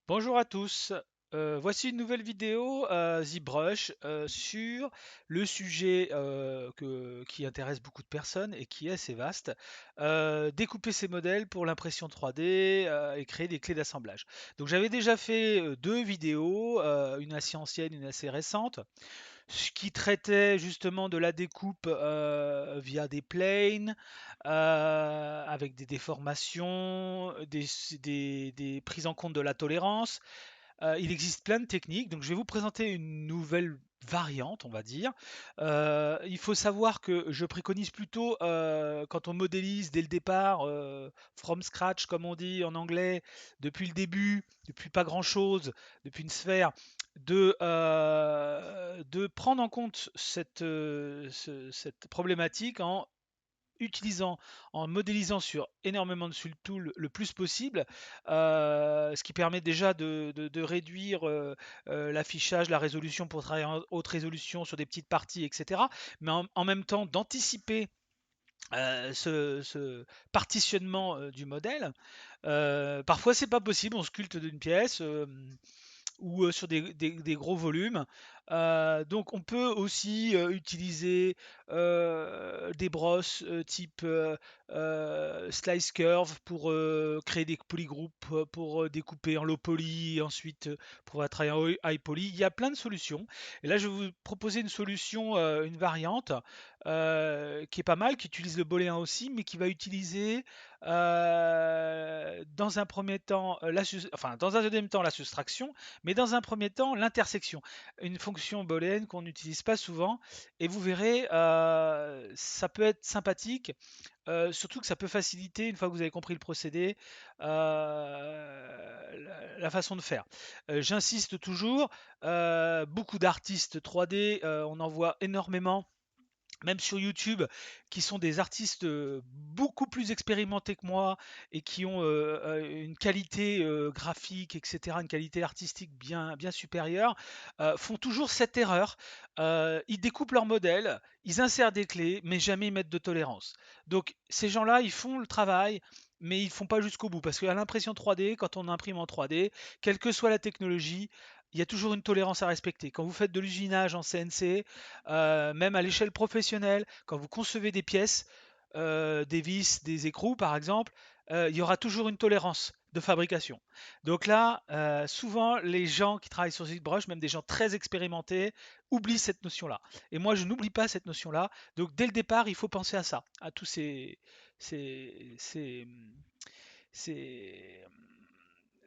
Bonjour à tous. Voici une nouvelle vidéo ZBrush sur le sujet qui intéresse beaucoup de personnes et qui est assez vaste. Découper ces modèles pour l'impression 3D et créer des clés d'assemblage. Donc j'avais déjà fait deux vidéos, une assez ancienne, une assez récente, qui traitaient justement de la découpe via des planes, avec des déformations, des prises en compte de la tolérance. Il existe plein de techniques, donc je vais vous présenter une nouvelle variante, on va dire. Il faut savoir que je préconise plutôt, quand on modélise dès le départ, from scratch, comme on dit en anglais, depuis le début, depuis pas grand-chose, depuis une sphère, de prendre en compte cette problématique en modélisant sur énormément de subtools le plus possible, ce qui permet déjà de réduire l'affichage, la résolution pour travailler en haute résolution sur des petites parties, etc. Mais en même temps d'anticiper ce partitionnement du modèle. Parfois c'est pas possible, on sculpte d'une pièce. Ou sur des gros volumes. Donc on peut aussi utiliser des brosses type slice curve pour créer des polygroupes, pour découper en low poly, et ensuite pour travailler en high poly. Il y a plein de solutions. Et là, je vais vous proposer une solution, une variante qui est pas mal, qui utilise le booléen aussi, mais qui va utiliser dans un premier temps, enfin dans un deuxième temps la soustraction, mais dans un premier temps l'intersection, une fonction booléenne qu'on n'utilise pas souvent, et vous verrez, ça peut être sympathique, surtout que ça peut faciliter, une fois que vous avez compris le procédé, la façon de faire. J'insiste toujours, beaucoup d'artistes 3D, on en voit énormément même sur YouTube, qui sont des artistes beaucoup plus expérimentés que moi et qui ont une qualité graphique, etc., une qualité artistique bien supérieure, font toujours cette erreur. Ils découpent leur modèle, ils insèrent des clés, mais jamais ils mettent de tolérance. Donc ces gens-là, ils font le travail, mais ils ne font pas jusqu'au bout. Parce qu'à l'impression 3D, quand on imprime en 3D, quelle que soit la technologie, il y a toujours une tolérance à respecter. Quand vous faites de l'usinage en CNC, même à l'échelle professionnelle, quand vous concevez des pièces, des vis, des écrous par exemple, il y aura toujours une tolérance de fabrication. Donc là, souvent, les gens qui travaillent sur ZBrush, même des gens très expérimentés, oublient cette notion-là. Et moi, je n'oublie pas cette notion-là. Donc dès le départ, il faut penser à ça, à tous ces, ces, ces,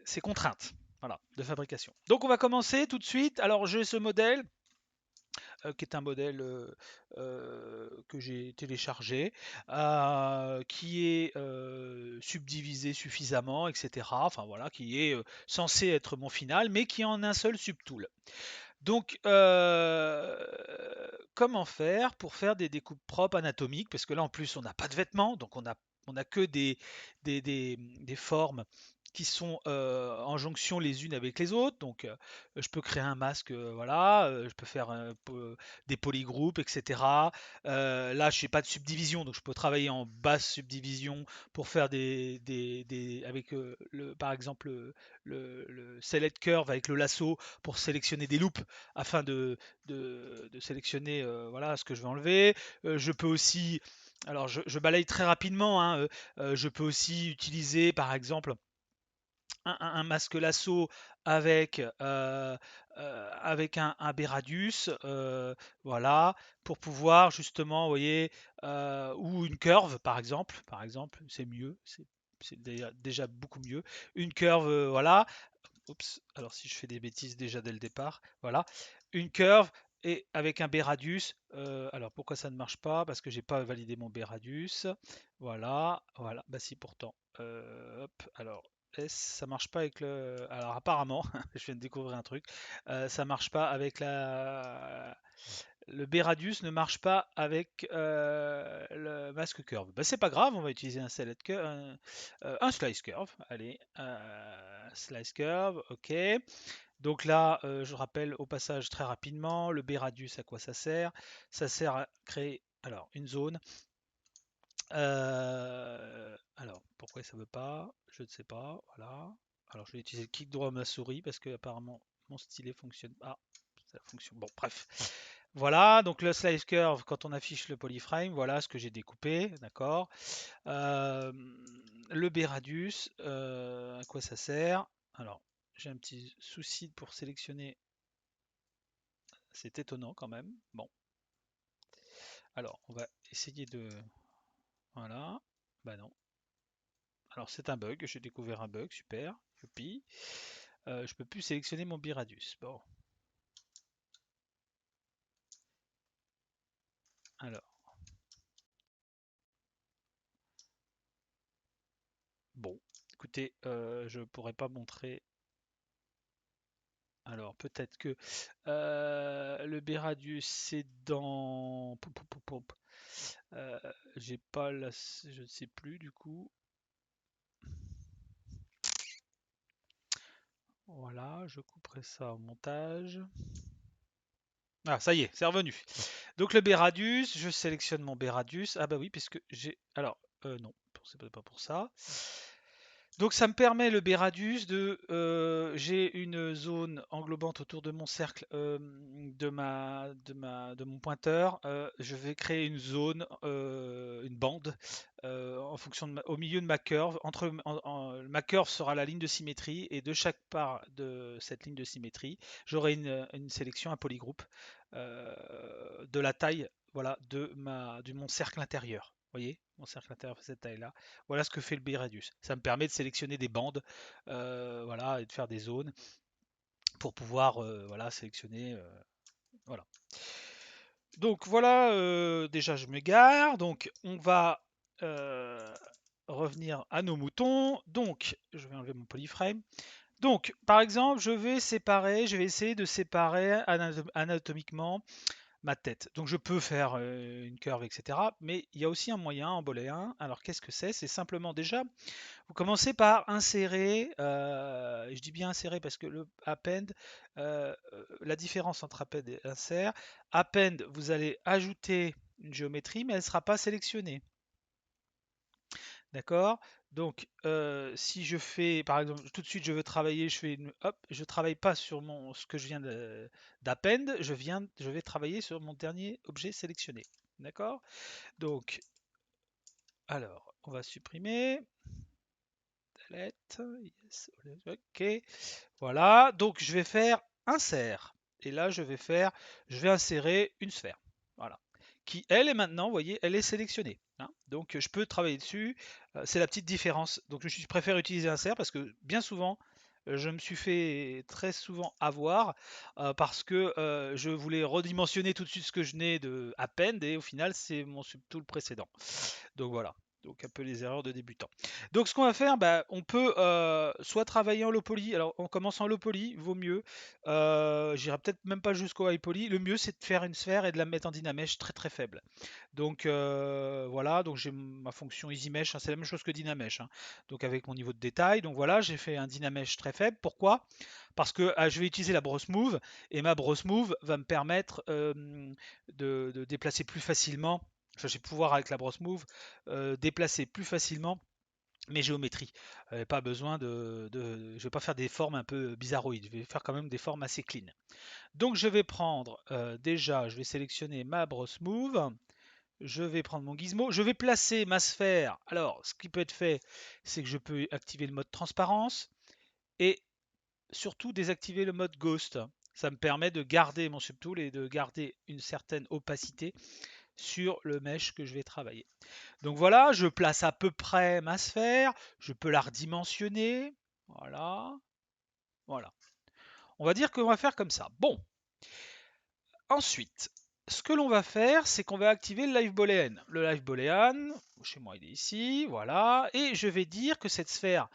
ces contraintes, voilà, de fabrication. Donc on va commencer tout de suite. Alors j'ai ce modèle qui est un modèle que j'ai téléchargé, qui est subdivisé suffisamment, etc. Enfin voilà, qui est censé être mon final, mais qui est en un seul subtool. Donc, comment faire pour faire des découpes propres anatomiques? Parce que là, en plus, on n'a pas de vêtements, donc on a que des formes qui sont en jonction les unes avec les autres. Donc, je peux créer un masque, voilà, je peux faire des polygroupes, etc. Là, je n'ai pas de subdivision, donc je peux travailler en basse subdivision pour faire avec, par exemple, le select curve avec le lasso pour sélectionner des loupes afin de sélectionner voilà ce que je vais enlever. Je peux aussi, alors je balaye très rapidement, hein, je peux aussi utiliser par exemple un masque lasso avec, avec un Beradius, voilà, pour pouvoir justement, vous voyez, ou une curve par exemple, c'est mieux, c'est déjà beaucoup mieux. Une curve, voilà. Oups, alors si je fais des bêtises déjà dès le départ, voilà. Une curve et avec un B-radius. Alors pourquoi ça ne marche pas? Parce que j'ai pas validé mon B-radius. Voilà, voilà. Bah si pourtant. Hop, alors S, ça marche pas avec le. Alors apparemment, je viens de découvrir un truc. Ça marche pas avec la. Le B-radius ne marche pas avec le masque curve. Bah, c'est pas grave, on va utiliser un select curve, un slice curve. Allez, slice curve, ok. Donc là, je rappelle au passage très rapidement, le B-radius, à quoi ça sert? Ça sert à créer alors une zone. Alors, pourquoi ça veut pas? Je ne sais pas. Voilà. Alors je vais utiliser le clic droit à ma souris parce que apparemment mon stylet fonctionne. Ah, ça fonctionne. Bon, bref. Voilà, donc le slice curve, quand on affiche le polyframe, voilà ce que j'ai découpé, d'accord. Euh, le B radius, à quoi ça sert? Alors, j'ai un petit souci pour sélectionner. C'est étonnant quand même. Bon, alors on va essayer de. Voilà. Bah non. Alors c'est un bug, j'ai découvert un bug, super. Youpi. Je peux plus sélectionner mon biradius. Bon, alors, bon, écoutez, je pourrais pas montrer. Alors peut-être que le biradius c'est dans. Euh, j'ai pas la. Je ne sais plus du coup. Voilà, je couperai ça au montage. Ah, ça y est, c'est revenu. Donc le Beradius, je sélectionne mon Beradius. Ah bah oui, puisque j'ai... Alors, non, c'est pas pour ça. Donc ça me permet le Beradius de... j'ai une zone englobante autour de mon cercle de mon pointeur. Je vais créer une zone, une bande, en fonction au milieu de ma curve. Ma curve sera la ligne de symétrie et de chaque part de cette ligne de symétrie, j'aurai une sélection, un polygroupe de la taille, voilà, de mon cercle intérieur. Vous voyez, mon cercle intérieur fait cette taille-là. Voilà ce que fait le B-Radius. Ça me permet de sélectionner des bandes, voilà, et de faire des zones pour pouvoir, voilà, sélectionner, voilà. Donc voilà, déjà je m'égare. Donc on va revenir à nos moutons. Donc je vais enlever mon polyframe. Donc par exemple, je vais essayer de séparer anatomiquement ma tête. Donc je peux faire une curve, etc. Mais il y a aussi un moyen en booléen. Alors qu'est-ce que c'est? C'est simplement déjà, vous commencez par insérer, je dis bien insérer parce que le append, la différence entre append et insert, append, vous allez ajouter une géométrie, mais elle ne sera pas sélectionnée. D'accord? Donc, si je fais, par exemple, tout de suite, je veux travailler, hop, je travaille pas sur ce que je viens d'append, je vais travailler sur mon dernier objet sélectionné. D'accord? Donc, alors, on va supprimer. Delete, yes, ok. Voilà. Donc, je vais faire insert. Et là, je vais insérer une sphère. Voilà. Qui, elle, est maintenant, vous voyez, elle est sélectionnée, hein. Donc, je peux travailler dessus. C'est la petite différence. Donc, je préfère utiliser insert parce que bien souvent, je me suis fait très souvent avoir parce que je voulais redimensionner tout de suite ce que je n'ai de append et au final, c'est mon subtool précédent. Donc voilà. Donc un peu les erreurs de débutant. Donc ce qu'on va faire, bah, on peut soit travailler en low poly. Alors en commençant en low poly, vaut mieux. J'irai peut-être même pas jusqu'au high poly. Le mieux c'est de faire une sphère et de la mettre en Dynamesh très très faible. Donc voilà, donc j'ai ma fonction EasyMesh, hein, c'est la même chose que Dynamesh, hein. Donc avec mon niveau de détail. Donc voilà, j'ai fait un Dynamesh très faible. Pourquoi? Parce que je vais utiliser la brosse move et ma brosse move va me permettre de déplacer plus facilement. Enfin, je vais pouvoir avec la brosse move déplacer plus facilement mes géométries. Pas besoin je vais pas faire des formes un peu bizarroïdes. Je vais faire quand même des formes assez clean. Donc je vais prendre déjà, je vais sélectionner ma brosse move. Je vais prendre mon gizmo, je vais placer ma sphère. Alors, ce qui peut être fait, c'est que je peux activer le mode transparence et surtout désactiver le mode ghost. Ça me permet de garder mon subtool et de garder une certaine opacité sur le mesh que je vais travailler. Donc voilà, je place à peu près ma sphère, je peux la redimensionner. Voilà, voilà. On va dire qu'on va faire comme ça. Bon, ensuite, ce que l'on va faire, c'est qu'on va activer le live boolean. Le live boolean, chez moi il est ici, voilà, et je vais dire que cette sphère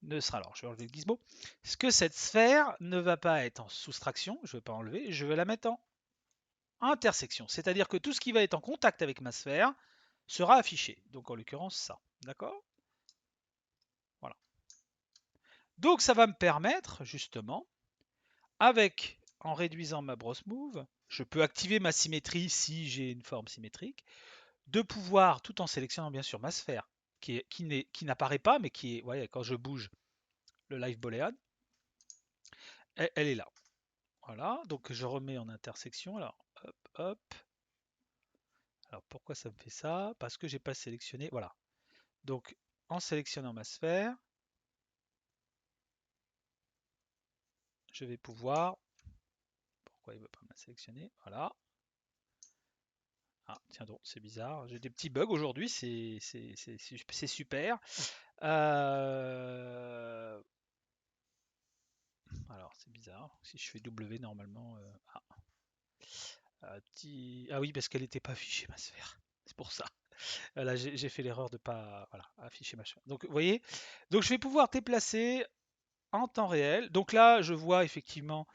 ne sera, alors je vais enlever le gizmo, ce que cette sphère ne va pas être en soustraction, je ne vais pas enlever, je vais la mettre en intersection. C'est-à-dire que tout ce qui va être en contact avec ma sphère sera affiché. Donc en l'occurrence ça, d'accord? Voilà. Donc ça va me permettre justement, en réduisant ma brosse move, je peux activer ma symétrie si j'ai une forme symétrique, de pouvoir, tout en sélectionnant bien sûr ma sphère, qui n'apparaît pas, mais qui est, voyez, quand je bouge, le live boolean, elle est là. Voilà, donc je remets en intersection. Alors, hop, hop. Alors pourquoi ça me fait ça? Parce que j'ai pas sélectionné. Voilà. Donc en sélectionnant ma sphère, je vais pouvoir. Pourquoi il ne veut pas me la sélectionner? Voilà. Ah, tiens donc, c'est bizarre. J'ai des petits bugs aujourd'hui, c'est super. Euh, Alors, c'est bizarre. Si je fais W, normalement. Ah oui, parce qu'elle n'était pas affichée, ma sphère. C'est pour ça. Là, j'ai fait l'erreur de pas voilà, afficher ma sphère. Donc, vous voyez, donc je vais pouvoir déplacer en temps réel. Donc là, je vois effectivement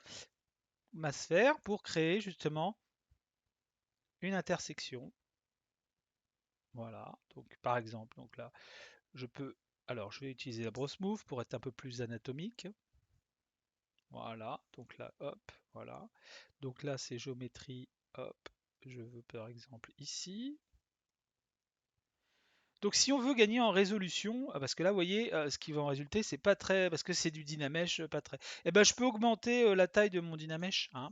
ma sphère pour créer justement une intersection. Voilà. Donc, par exemple, donc là, je peux. Alors, je vais utiliser la brosse move pour être un peu plus anatomique. Voilà. Donc là, hop, voilà. Donc là, c'est géométrie. Hop, je veux par exemple ici. Donc si on veut gagner en résolution, parce que là, vous voyez, ce qui va en résulter, c'est pas très, parce que c'est du Dynamesh, pas très. Eh ben, je peux augmenter la taille de mon Dynamesh, hein,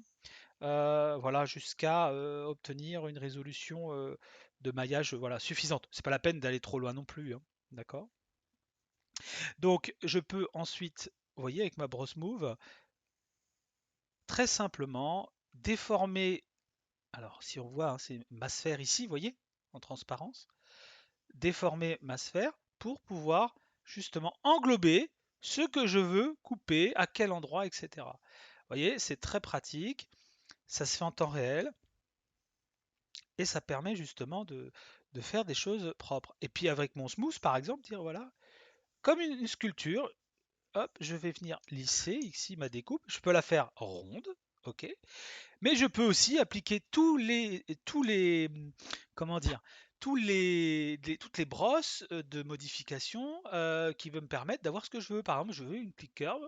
voilà, jusqu'à obtenir une résolution de maillage, voilà, suffisante. C'est pas la peine d'aller trop loin non plus, hein, d'accord? Donc, je peux ensuite, vous voyez, avec ma brosse move, très simplement déformer. Alors, si on voit, hein, c'est ma sphère ici, vous voyez, en transparence. Déformer ma sphère pour pouvoir justement englober ce que je veux couper, à quel endroit, etc. Vous voyez, c'est très pratique, ça se fait en temps réel et ça permet justement de faire des choses propres. Et puis avec mon smooth, par exemple, dire voilà, comme une sculpture, hop, je vais venir lisser ici ma découpe. Je peux la faire ronde, ok, mais je peux aussi appliquer comment dire, toutes les brosses de modification qui veulent me permettre d'avoir ce que je veux. Par exemple, je veux une click curve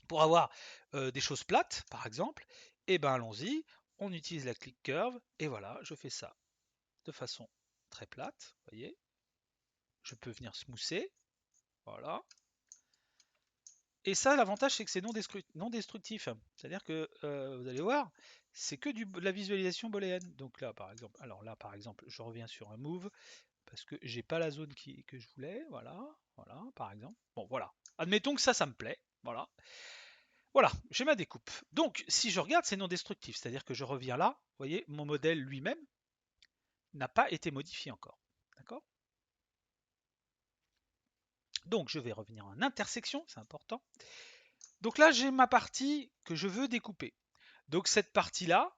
pour avoir des choses plates, par exemple. Et ben allons-y, on utilise la click curve et voilà, je fais ça de façon très plate. Vous voyez, je peux venir smoother, voilà. Et ça, l'avantage, c'est que c'est non destructif. C'est-à-dire que vous allez voir, c'est que de la visualisation booléenne. Donc là, par exemple, alors là, par exemple, je reviens sur un move parce que j'ai pas la zone que je voulais. Voilà, voilà, par exemple. Bon, voilà. Admettons que ça me plaît. Voilà. Voilà, j'ai ma découpe. Donc, si je regarde, c'est non destructif. C'est-à-dire que je reviens là. Vous voyez, mon modèle lui-même n'a pas été modifié encore. D'accord? Donc, je vais revenir en intersection, c'est important. Donc là, j'ai ma partie que je veux découper. Donc cette partie-là,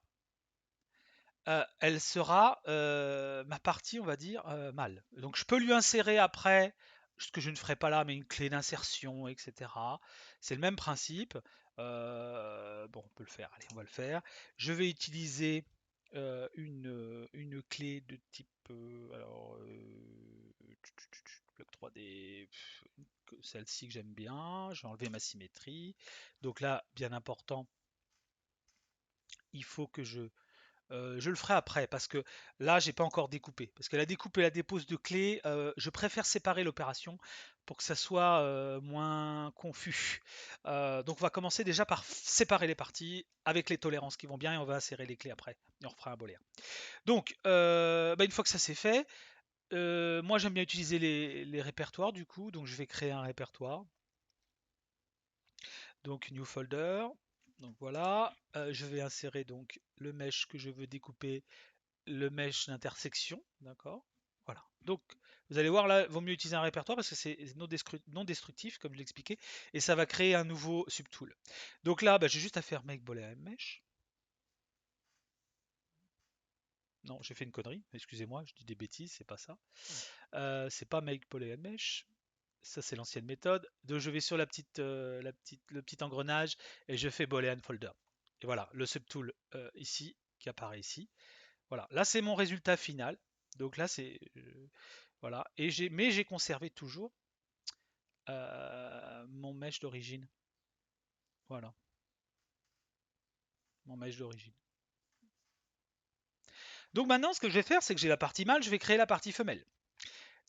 elle sera ma partie, on va dire, mâle. Donc je peux lui insérer après, ce que je ne ferai pas là, mais une clé d'insertion, etc. C'est le même principe. Bon, on peut le faire, allez, on va le faire. Je vais utiliser une clé de type, alors, bloc 3D, celle-ci que j'aime bien. Je vais enlever ma symétrie. Donc là, bien important, il faut que je le ferai après parce que là, j'ai pas encore découpé. Parce que la découpe et la dépose de clés, je préfère séparer l'opération pour que ça soit moins confus. Donc, on va commencer déjà par séparer les parties avec les tolérances qui vont bien et on va insérer les clés après. Et on refera un booléen. Donc, une fois que ça c'est fait, moi j'aime bien utiliser les répertoires du coup. Donc, je vais créer un répertoire. Donc, new folder. Donc voilà, je vais insérer donc le mesh que je veux découper, le mesh d'intersection, d'accord? Voilà. Donc, vous allez voir là, il vaut mieux utiliser un répertoire parce que c'est non destructif, comme je l'expliquais, et ça va créer un nouveau subtool. Donc là, j'ai juste à faire make boolean mesh. Non, j'ai fait une connerie, excusez-moi, je dis des bêtises, c'est pas ça. C'est pas make boolean mesh. Ça, c'est l'ancienne méthode. Donc, je vais sur le petit engrenage et je fais boolean folder. Et voilà, le subtool ici, qui apparaît ici. Voilà, là, c'est mon résultat final. Donc là, c'est voilà. Mais j'ai conservé toujours mon mesh d'origine. Voilà, mon mesh d'origine. Donc maintenant, ce que je vais faire, c'est que j'ai la partie mâle, je vais créer la partie femelle.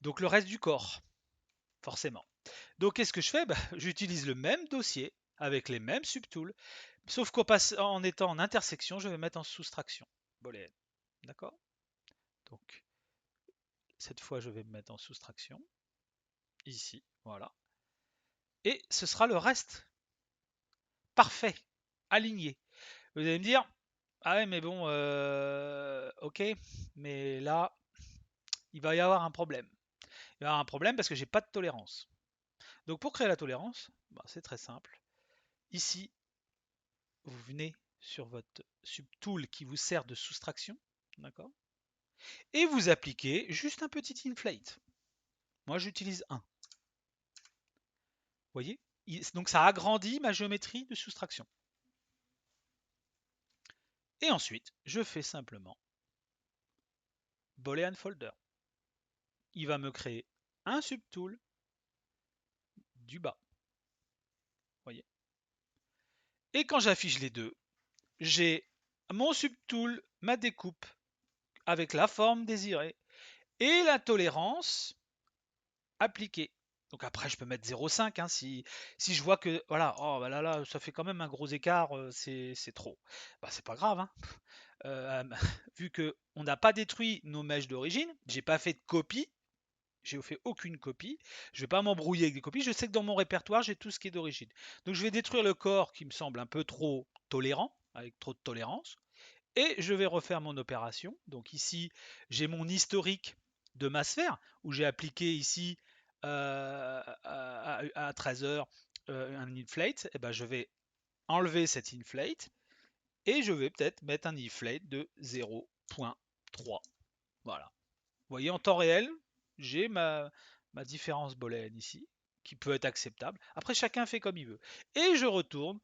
Donc le reste du corps, forcément. Donc qu'est-ce que je fais? Bah, j'utilise le même dossier avec les mêmes subtools, sauf qu'en étant en intersection, je vais mettre en soustraction booléenne. D'accord? Donc cette fois, je vais me mettre en soustraction ici, voilà. Et ce sera le reste parfait, aligné. Vous allez me dire, ah ouais, mais bon, ok, mais là, il va y avoir un problème. Il va y avoir un problème parce que j'ai pas de tolérance. Donc pour créer la tolérance, bah, c'est très simple. Ici, vous venez sur votre subtool qui vous sert de soustraction, d'accord? Et vous appliquez juste un petit inflate. Moi, j'utilise un. Vous voyez? Donc ça agrandit ma géométrie de soustraction. Et ensuite, je fais simplement Boolean folder. Il va me créer un subtool du bas. Voyez. Et quand j'affiche les deux, j'ai mon subtool, ma découpe avec la forme désirée et la tolérance appliquée. Donc après, je peux mettre 0,5 hein, si je vois que voilà, oh bah là, ça fait quand même un gros écart, c'est trop. Bah c'est pas grave, hein. Vu que on n'a pas détruit nos mèches d'origine, j'ai pas fait de copie, j'ai fait aucune copie, je vais pas m'embrouiller avec des copies, je sais que dans mon répertoire j'ai tout ce qui est d'origine. Donc je vais détruire le corps qui me semble un peu trop tolérant, avec trop de tolérance, et je vais refaire mon opération. Donc ici j'ai mon historique de ma sphère, où j'ai appliqué ici à 13h un inflate, et ben je vais enlever cet inflate, et je vais peut-être mettre un inflate de 0,3. Voilà. Vous voyez, en temps réel, j'ai ma différence booléenne ici, qui peut être acceptable. Après, chacun fait comme il veut. Et je retourne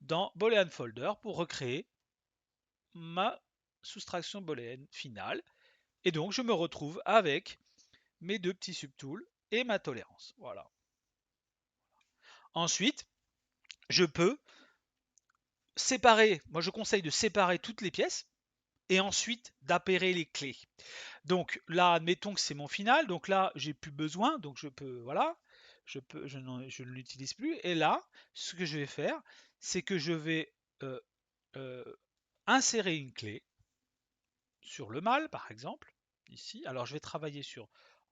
dans Boolean Folder pour recréer ma soustraction booléenne finale. Et donc, je me retrouve avec mes deux petits subtools et ma tolérance. Voilà. Ensuite, je peux séparer, moi je conseille de séparer toutes les pièces et ensuite d'appairer les clés. Donc là, admettons que c'est mon final, donc là, j'ai plus besoin, donc je peux, voilà, je ne l'utilise plus. Et là, ce que je vais faire, c'est que je vais euh, euh, insérer une clé sur le mâle, par exemple, ici. Alors je vais travailler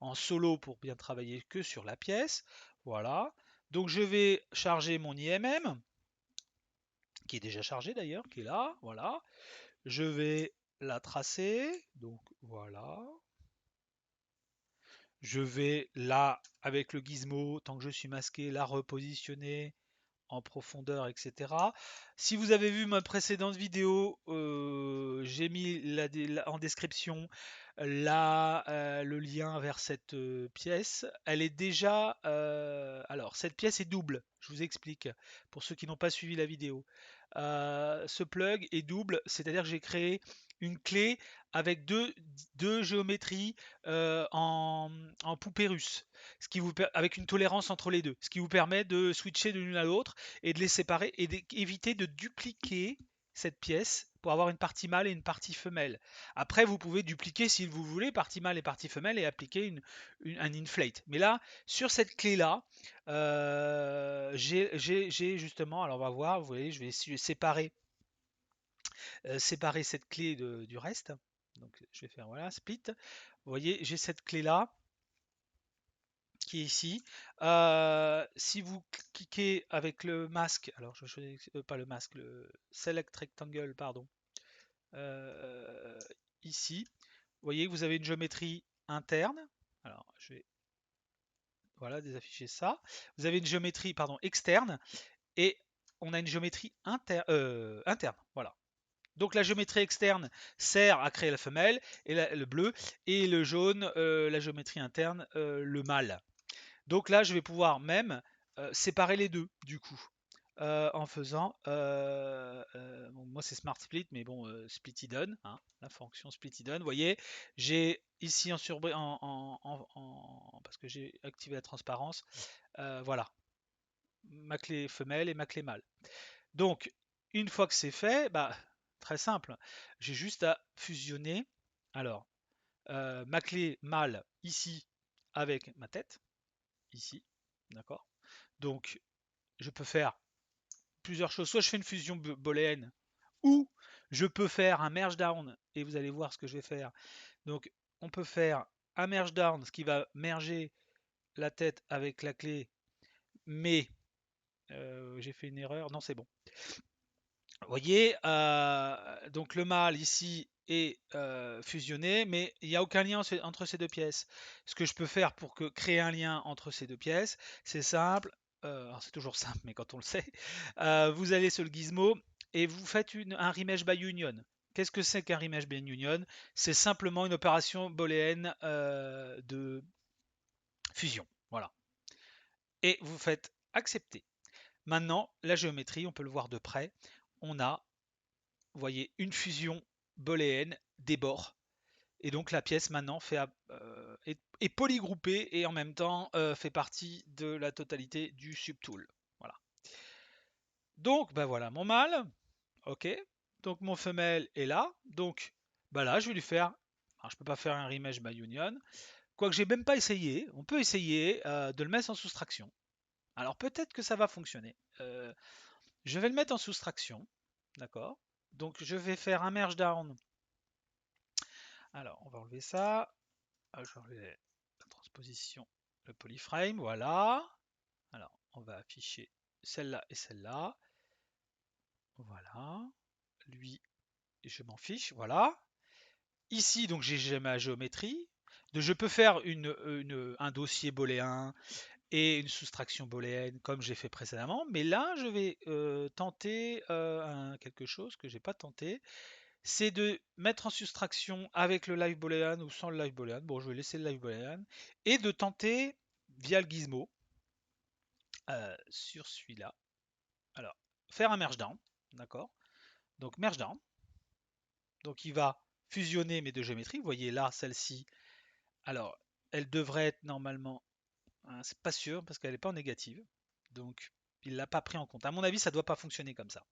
en solo pour bien travailler que sur la pièce, voilà. Donc je vais charger mon IMM, qui est déjà chargé d'ailleurs, qui est là, voilà. Je vais la tracer, donc voilà. Je vais là, avec le gizmo, tant que je suis masqué, la repositionner en profondeur, etc. Si vous avez vu ma précédente vidéo, j'ai mis en description le lien vers cette pièce. Elle est déjà... alors, cette pièce est double, je vous explique, pour ceux qui n'ont pas suivi la vidéo. Ce plug est double, c'est-à-dire que j'ai créé une clé avec deux géométries en poupée russe, avec une tolérance entre les deux, ce qui vous permet de switcher de l'une à l'autre et de les séparer et d'éviter de dupliquer cette pièce pour avoir une partie mâle et une partie femelle. Après, vous pouvez dupliquer si vous voulez partie mâle et partie femelle et appliquer un inflate. Mais là, sur cette clé-là, j'ai justement, alors on va voir, vous voyez, je vais séparer cette clé du reste. Donc je vais faire voilà, split. Vous voyez, j'ai cette clé-là qui est ici. Si vous cliquez avec le masque, alors je choisis pas le masque, le Select Rectangle, pardon, euh, ici, vous voyez que vous avez une géométrie interne. Alors je vais voilà désafficher ça. Vous avez une géométrie pardon externe et on a une géométrie interne. Voilà. Donc la géométrie externe sert à créer la femelle et le bleu et le jaune, la géométrie interne, le mâle. Donc là, je vais pouvoir même séparer les deux, du coup, en faisant, bon, moi c'est Smart Split, mais bon, Split Hidden, hein, la fonction Split Hidden, vous voyez, j'ai ici parce que j'ai activé la transparence, voilà, ma clé femelle et ma clé mâle. Donc, une fois que c'est fait, bah, très simple, j'ai juste à fusionner, alors, ma clé mâle ici avec ma tête, ici, d'accord? Donc, je peux faire plusieurs choses. Soit je fais une fusion booléenne, ou je peux faire un merge down, et vous allez voir ce que je vais faire. Donc, on peut faire un merge down, ce qui va merger la tête avec la clé, mais j'ai fait une erreur. Non, c'est bon. Vous voyez, donc le mâle ici est fusionné, mais il n'y a aucun lien entre ces deux pièces. Ce que je peux faire pour créer un lien entre ces deux pièces, c'est simple. Alors c'est toujours simple, mais quand on le sait, vous allez sur le gizmo et vous faites un remesh by union. Qu'est-ce que c'est qu'un remesh by union? C'est simplement une opération booléenne de fusion. Voilà. Et vous faites accepter. Maintenant, la géométrie, on peut le voir de près. On a, vous voyez, une fusion booléenne des bords. Et donc la pièce maintenant est polygroupée et en même temps fait partie de la totalité du subtool. Voilà. Donc ben voilà mon mâle. Ok. Donc mon femelle est là. Donc ben là je vais lui faire. Alors, je peux pas faire un remesh by union. Quoique j'ai même pas essayé. On peut essayer de le mettre en soustraction. Alors peut-être que ça va fonctionner. Je vais le mettre en soustraction. D'accord. Donc je vais faire un merge down. Alors on va enlever ça. Je vais enlever la transposition, le polyframe. Voilà. Alors on va afficher celle-là et celle-là. Voilà. Lui, je m'en fiche. Voilà. Ici, donc j'ai ma géométrie. Je peux faire un dossier booléen et une soustraction booléenne comme j'ai fait précédemment. Mais là, je vais tenter quelque chose que j'ai pas tenté. C'est de mettre en soustraction avec le live boolean ou sans le live boolean. Bon, je vais laisser le live boolean. Et de tenter via le gizmo sur celui-là. Alors, faire un merge down. D'accord. Donc, merge down. Donc, il va fusionner mes deux géométries. Vous voyez là, celle-ci. Alors, elle devrait être normalement. Hein, c'est pas sûr parce qu'elle n'est pas en négative. Donc, il l'a pas pris en compte. À mon avis, ça ne doit pas fonctionner comme ça.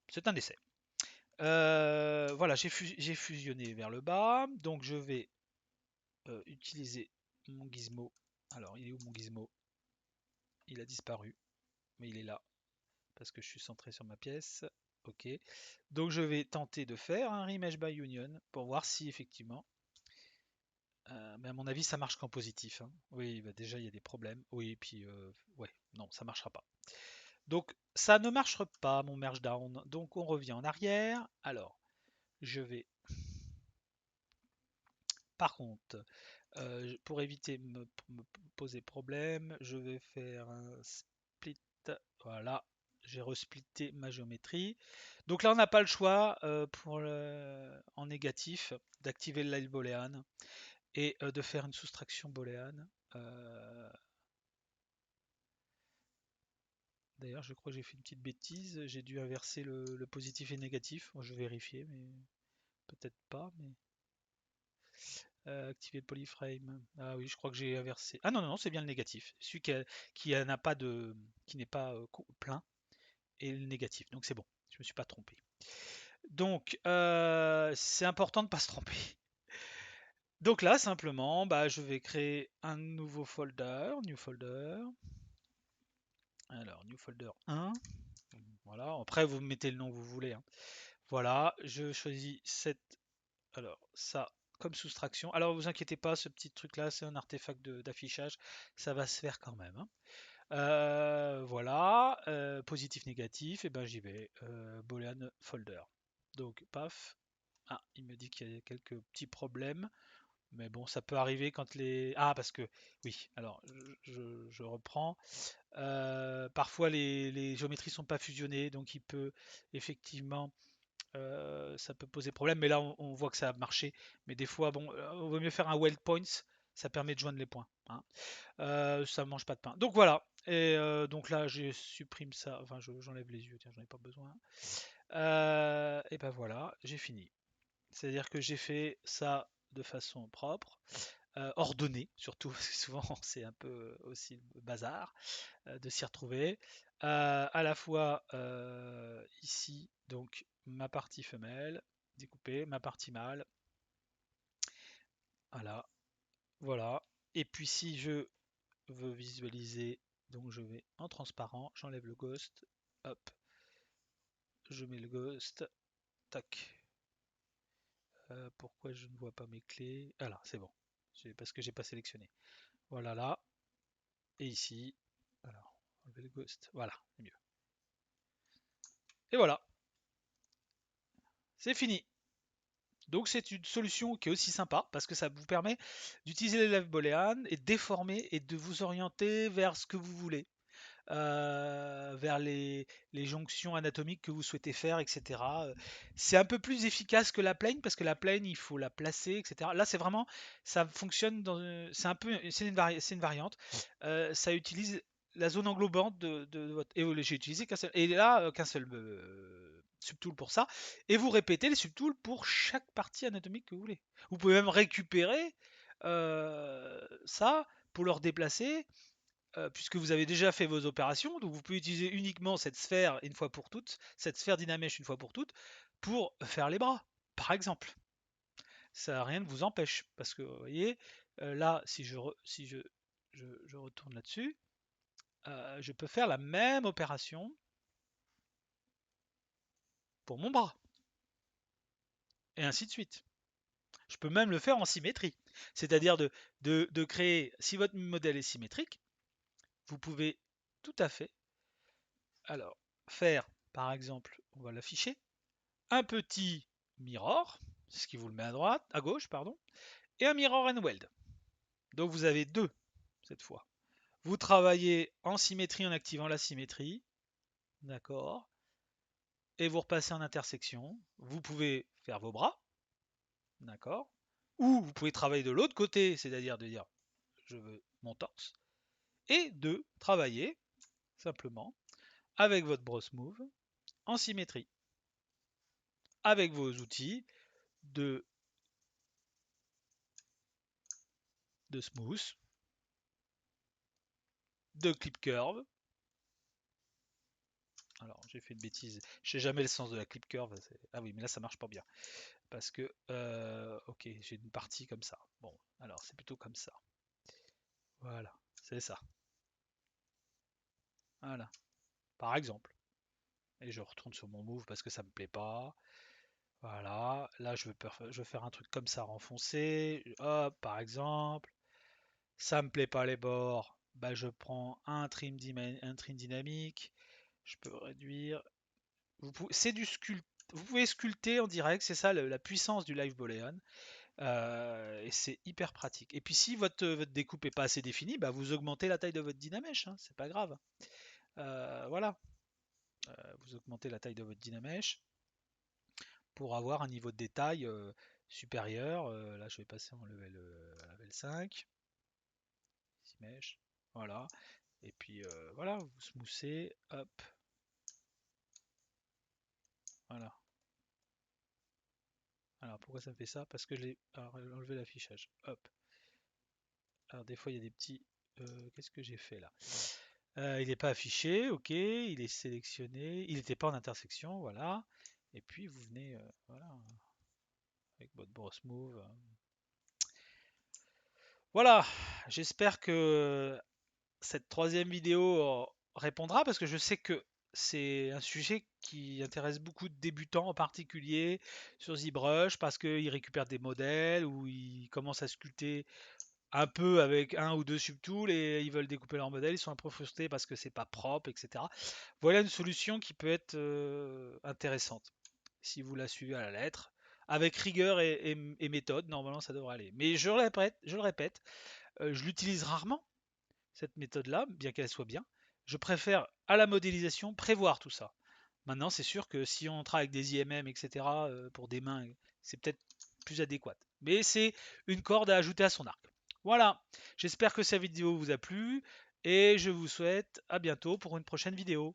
C'est un essai. Voilà, j'ai fusionné vers le bas. Donc, je vais utiliser mon gizmo. Alors, il est où mon gizmo? Il a disparu, mais il est là parce que je suis centré sur ma pièce. Ok. Donc, je vais tenter de faire un remesh by union pour voir si effectivement. Mais à mon avis, ça marche qu'en positif. Hein. Oui, bah déjà, il y a des problèmes. Oui, et puis, ouais, non, ça marchera pas. Donc, ça ne marchera pas, mon merge down. Donc, on revient en arrière. Alors, je vais. Par contre, pour éviter de me poser problème, je vais faire un split. Voilà, j'ai resplitté ma géométrie. Donc là, on n'a pas le choix en négatif d'activer le live boolean et de faire une soustraction booléenne. D'ailleurs, je crois que j'ai fait une petite bêtise. J'ai dû inverser le positif et négatif. Moi, je vais vérifier, mais peut-être pas. Mais activer le polyframe. Ah oui, je crois que j'ai inversé. Ah non, non, non, c'est bien le négatif. Celui n'a pas qui n'est pas plein et le négatif. Donc c'est bon. Je me suis pas trompé. Donc c'est important de ne pas se tromper. Donc là, simplement, bah, je vais créer un nouveau folder, new folder. Alors, new folder 1. Voilà. Après, vous mettez le nom que vous voulez. Hein. Voilà, je choisis cette. Alors, ça comme soustraction. Alors, vous inquiétez pas, ce petit truc-là, c'est un artefact d'affichage. Ça va se faire quand même. Hein. Voilà, positif, négatif, et ben j'y vais. Boolean folder. Donc, paf. Ah, il me dit qu'il y a quelques petits problèmes. Mais bon, ça peut arriver quand les. Ah, parce que. Oui, alors, je reprends. Parfois, les géométries sont pas fusionnées, donc il peut effectivement ça peut poser problème, mais là on voit que ça a marché. Mais des fois, bon, on vaut mieux faire un weld points, ça permet de joindre les points. Hein. Ça mange pas de pain. Donc voilà. Et donc là, je supprime ça. Enfin, j'enlève les yeux. Tiens, j'en ai pas besoin. Et ben voilà, j'ai fini. C'est-à-dire que j'ai fait ça de façon propre, ordonnée, surtout parce que souvent c'est un peu aussi le bazar de s'y retrouver. À la fois ici, donc ma partie femelle découpée, ma partie mâle, voilà, voilà. Et puis si je veux visualiser, donc je vais en transparent, j'enlève le ghost, hop, je mets le ghost, tac. Pourquoi je ne vois pas mes clés? Ah là, c'est bon, parce que j'ai pas sélectionné. Voilà là, et ici, alors, enlever le ghost, voilà, c'est mieux. Et voilà, c'est fini. Donc c'est une solution qui est aussi sympa parce que ça vous permet d'utiliser les lèvres booléennes et de déformer et de vous orienter vers ce que vous voulez, vers les jonctions anatomiques que vous souhaitez faire, etc. C'est un peu plus efficace que la plane parce que la plane il faut la placer, etc. Là c'est vraiment, ça fonctionne dans, c'est un peu, c'est une variante. Ça utilise la zone englobante de votre. Et j'ai utilisé qu'un seul. Et là, qu'un seul subtool pour ça. Et vous répétez les subtools pour chaque partie anatomique que vous voulez. Vous pouvez même récupérer ça pour le redéplacer, puisque vous avez déjà fait vos opérations. Donc vous pouvez utiliser uniquement cette sphère une fois pour toutes, cette sphère Dynamesh une fois pour toutes, pour faire les bras, par exemple. Ça rien ne vous empêche. Parce que vous voyez, là, si je retourne là-dessus, je peux faire la même opération pour mon bras, et ainsi de suite. Je peux même le faire en symétrie, c'est-à-dire de créer, si votre modèle est symétrique, vous pouvez tout à fait alors faire, par exemple, on va l'afficher, un petit mirror, c'est ce qui vous le met à droite, à gauche, pardon, et un mirror and weld. Donc vous avez deux cette fois. Vous travaillez en symétrie en activant la symétrie, d'accord, et vous repassez en intersection. Vous pouvez faire vos bras, d'accord, ou vous pouvez travailler de l'autre côté, c'est-à-dire de dire je veux mon torse, et de travailler simplement avec votre brosse move en symétrie, avec vos outils de, de smooth, de clip curve. Alors j'ai fait une bêtise, je sais jamais le sens de la clip curve. Ah oui, mais là ça marche pas bien parce que ok, j'ai une partie comme ça. Bon, alors c'est plutôt comme ça. Voilà, c'est ça. Voilà, par exemple. Et je retourne sur mon move parce que ça me plaît pas. Voilà, là je veux faire un truc comme ça renfoncé. Hop, par exemple. Ça me plaît pas les bords. Bah, je prends un trim dynamique. Je peux réduire. C'est du sculpt. Vous pouvez sculpter en direct, c'est ça la puissance du Live Boolean. Et c'est hyper pratique. Et puis si votre découpe est pas assez définie, bah, vous augmentez la taille de votre Dynamesh, hein, c'est pas grave. Voilà, vous augmentez la taille de votre Dynamesh pour avoir un niveau de détail supérieur. Là, je vais passer en level 5. Mesh. Voilà. Et puis voilà, vous smoothez. Hop. Voilà. Alors pourquoi ça me fait ça? Parce que j'ai enlevé l'affichage. Hop. Alors des fois il y a des petits. Qu'est-ce que j'ai fait là? Il n'est pas affiché, ok, il est sélectionné, il n'était pas en intersection, voilà. Et puis vous venez, voilà, avec votre brosse move. Voilà, j'espère que cette troisième vidéo répondra parce que je sais que c'est un sujet qui intéresse beaucoup de débutants en particulier sur ZBrush parce qu'ils récupèrent des modèles ou ils commencent à sculpter un peu avec un ou deux subtools et ils veulent découper leur modèle, ils sont un peu frustrés parce que c'est pas propre, etc. Voilà une solution qui peut être intéressante si vous la suivez à la lettre. Avec rigueur et méthode, normalement ça devrait aller. Mais je le répète, je l'utilise rarement cette méthode-là, bien qu'elle soit bien. Je préfère à la modélisation prévoir tout ça. Maintenant, c'est sûr que si on travaille avec des IMM, etc., pour des mains, c'est peut-être plus adéquat. Mais c'est une corde à ajouter à son arc. Voilà, j'espère que cette vidéo vous a plu et je vous souhaite à bientôt pour une prochaine vidéo.